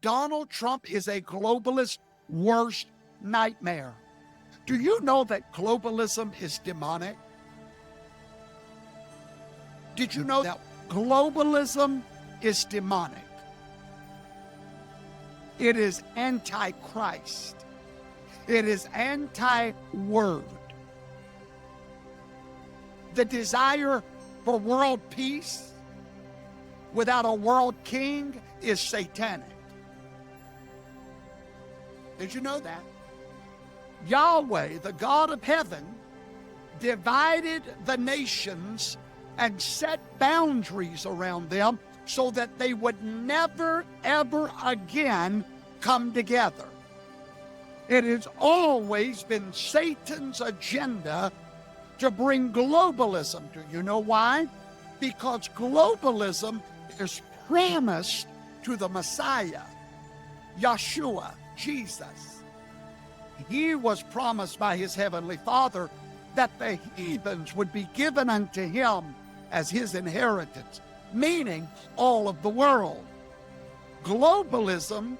Donald Trump is a globalist worst nightmare. Do you know that globalism is demonic? Did you know that globalism is demonic? It is anti-Christ. It is anti-word. The desire for world peace without a world king is satanic. Did you know that? Yahweh, the God of heaven, divided the nations and set boundaries around them so that they would never, ever again come together. It has always been Satan's agenda to bring globalism. Do you know why? Because globalism is promised to the Messiah, Yeshua, Jesus. He was promised by his heavenly Father that the heathens would be given unto him as his inheritance, meaning all of the world. Globalism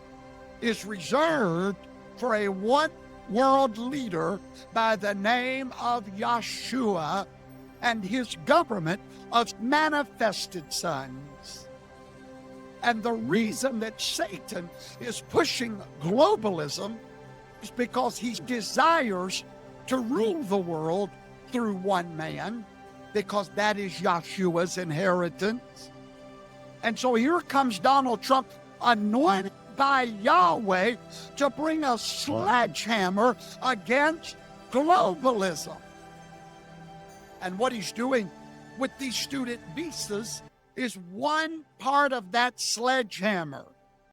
is reserved for a one world leader by the name of Yeshua and his government of manifested sons. And the reason that Satan is pushing globalism is because he desires to rule the world through one man, because that is Yeshua's inheritance. And so here comes Donald Trump, anointed by Yahweh, to bring a sledgehammer against globalism. And what he's doing with these student visas is one part of that sledgehammer.